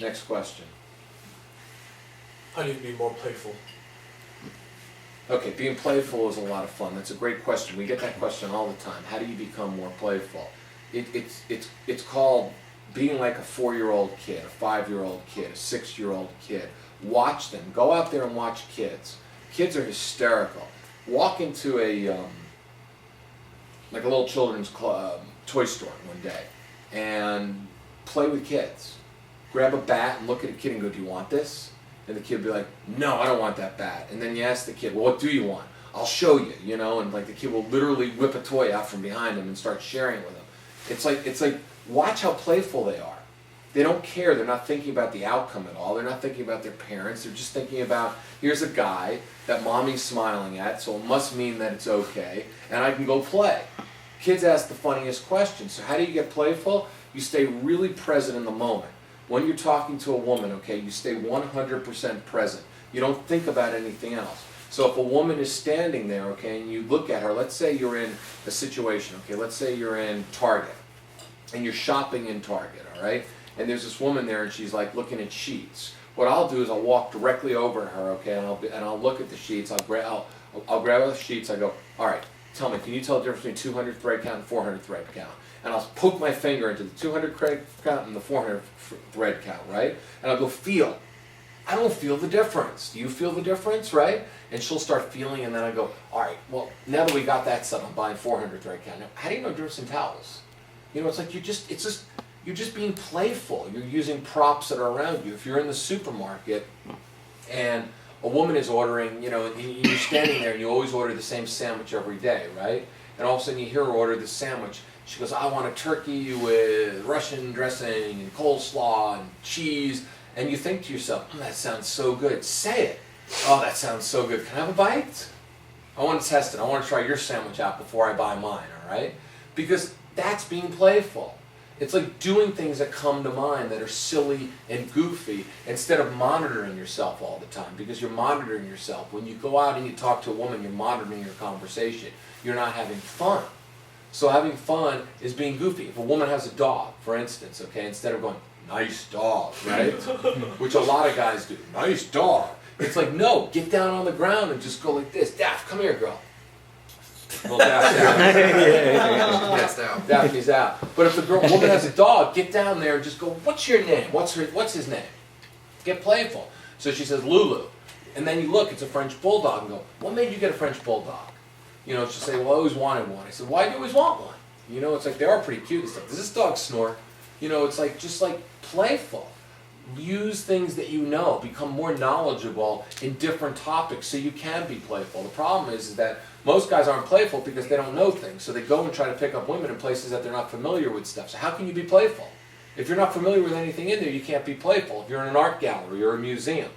Next question. I need to be more playful. Okay, being playful is a lot of fun. That's a great question. We get that question all the time. How do you become more playful? It's called being like a 4-year-old kid, a 5-year-old kid, a 6-year-old kid. Watch them. Go out there and watch kids. Kids are hysterical. Walk into like a little children's toy store one day and play with kids. Grab a bat and look at a kid and go, "Do you want this?" And the kid would be like, "No, I don't want that bat." And then you ask the kid, "Well, what do you want?" "I'll show you," you know, and like the kid will literally whip a toy out from behind him and start sharing it with him. It's like watch how playful they are. They don't care. They're not thinking about the outcome at all. They're not thinking about their parents. They're just thinking about, here's a guy that mommy's smiling at, so it must mean that it's okay, and I can go play. Kids ask the funniest questions. So how do you get playful? You stay really present in the moment. When you're talking to a woman, okay, you stay 100% present. You don't think about anything else. So if a woman is standing there, okay, and you look at her, let's say you're in a situation, okay, let's say you're in Target, and you're shopping in Target, all right? And there's this woman there, and she's like looking at sheets. What I'll do is I'll walk directly over to her, okay, and I'll look at the sheets. I'll grab the sheets. I go, "All right, tell me, can you tell the difference between 200 thread count and 400 thread count?" And I'll poke my finger into the 200 thread count and the 400 thread count, right? And I'll go, "Feel." I don't feel the difference. Do you feel the difference, right? And she'll start feeling, and then I go, "All right, well, now that we got that set, I'm buying 400 thread count. Now, how do you know the difference in towels?" You know, it's like you're just being playful. You're using props that are around you. If you're in the supermarket and a woman is ordering, you know, and you're standing there and you always order the same sandwich every day, right? And all of a sudden you hear her order this sandwich. She goes, "I want a turkey with Russian dressing and coleslaw and cheese." And you think to yourself, "That sounds so good." Say it. "Oh, that sounds so good. Can I have a bite? I want to test it. I want to try your sandwich out before I buy mine," all right? Because that's being playful. It's like doing things that come to mind that are silly and goofy instead of monitoring yourself all the time, because you're monitoring yourself. When you go out and you talk to a woman, you're monitoring your conversation. You're not having fun. So having fun is being goofy. If a woman has a dog, for instance, okay, instead of going, "Nice dog," right? Which a lot of guys do. "Nice dog." It's like, no, get down on the ground and just go like this. "Daph, come here, girl." Well, Daphne's out. That's down. Daphne's out. But if the woman has a dog, get down there and just go, "What's your name? What's his name?" Get playful. So she says, "Lulu." And then you look, it's a French bulldog, and go, "What made you get a French bulldog?" You know, she'll say, "Well, I always wanted one." I said, "Why do you always want one?" You know, it's like they are pretty cute and stuff. "Does this dog snore?" You know, it's like just like playful. Use things that you know. Become more knowledgeable in different topics so you can be playful. The problem is that most guys aren't playful because they don't know things. So they go and try to pick up women in places that they're not familiar with stuff. So how can you be playful? If you're not familiar with anything in there, you can't be playful. If you're in an art gallery or a museum,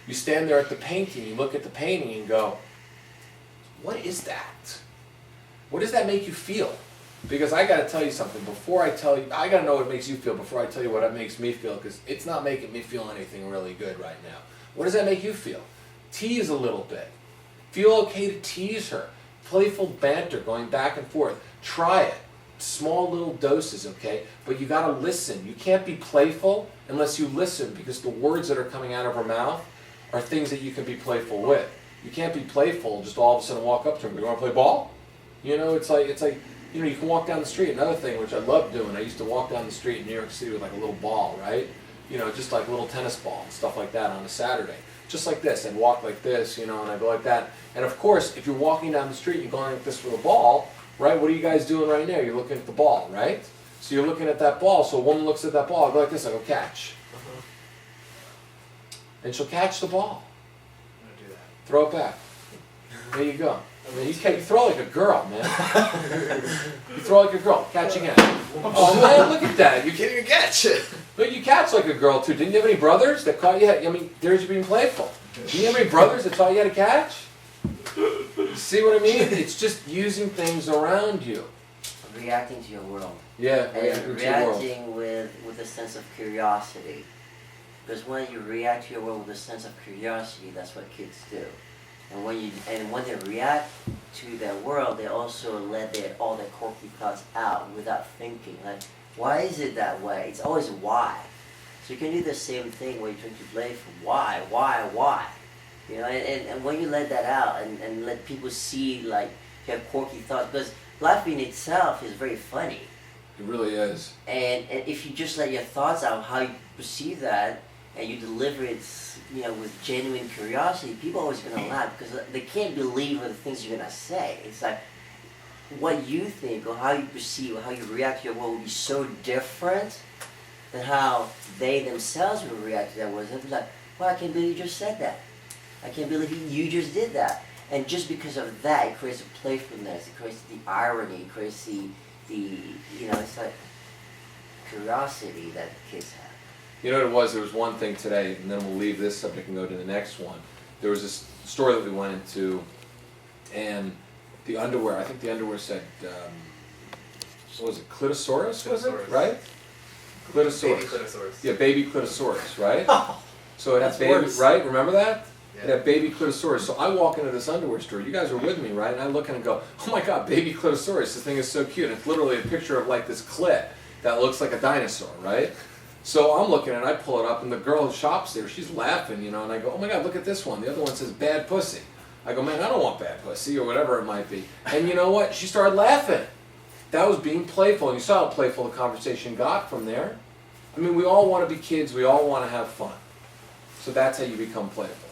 you stand there at the painting, you look at the painting and go, "What is that? What does that make you feel?" Because I got to tell you something. Before I tell you, I got to know what makes you feel before I tell you what it makes me feel, because it's not making me feel anything really good right now. What does that make you feel? Tease a little bit. Feel okay to tease her. Playful banter, going back and forth. Try it. Small little doses, okay? But you got to listen. You can't be playful unless you listen, because the words that are coming out of her mouth are things that you can be playful with. You can't be playful just all of a sudden walk up to her and go, "You want to play ball?" You know, it's like, you know, you can walk down the street. Another thing which I love doing, I used to walk down the street in New York City with like a little ball, right? You know, just like a little tennis ball and stuff like that on a Saturday. Just like this. I'd walk like this, you know, and I'd go like that. And of course, if you're walking down the street and you're going like this with a ball, right, what are you guys doing right now? You're looking at the ball, right? So you're looking at that ball. So a woman looks at that ball, I go like this, I go, "Catch." And she'll catch the ball. I'm gonna do that. Throw it back. There you go. I mean, you throw like a girl, man. You throw like a girl. Catch again. Oh man, look at that. You're getting a catch. Look, you catch like a girl too. Didn't you have any brothers that caught you? I mean, there's you being playful. Didn't you have any brothers that taught you how to catch? See what I mean? It's just using things around you. Reacting to your world. Yeah, And reacting with a sense of curiosity. Because when you react to your world with a sense of curiosity, that's what kids do. And when they react to their world, they also let all their quirky thoughts out without thinking. Like, why is it that way? It's always why. So you can do the same thing when you're trying to play for why? You know, and when you let that out and let people see like you have quirky thoughts, because life in itself is very funny. It really is. And if you just let your thoughts out, how you perceive that, and you deliver it, you know, with genuine curiosity, people are always gonna laugh because they can't believe the things you're gonna say. It's like what you think or how you perceive or how you react to your world will be so different than how they themselves will react to that word. They'll be like, "Well, I can't believe you just said that. I can't believe you just did that." And just because of that, it creates a playfulness. It creates the irony. It creates the you know, it's like curiosity that kids have. You know what it was? There was one thing today, and then we'll leave this subject and go to the next one. There was this store that we went into, and the underwear, I think the underwear said, what was it, Clitosaurus, was it? Clitosaurus. Right? Clitosaurus. Baby Clitosaurus. Yeah, baby Clitosaurus, right? So it had That's baby, worse. right? Remember that? It Yeah. had baby Clitosaurus. So I walk into this underwear store. You guys were with me, right? And I look in and go, "Oh my God, baby Clitosaurus! This thing is so cute." And it's literally a picture of like this clit that looks like a dinosaur, right? So I'm looking and I pull it up, and the girl who shops there, she's laughing, you know. And I go, "Oh my God, look at this one. The other one says bad pussy." I go, "Man, I don't want bad pussy," or whatever it might be. And you know what? She started laughing. That was being playful, and you saw how playful the conversation got from there. I mean, we all want to be kids. We all want to have fun. So that's how you become playful.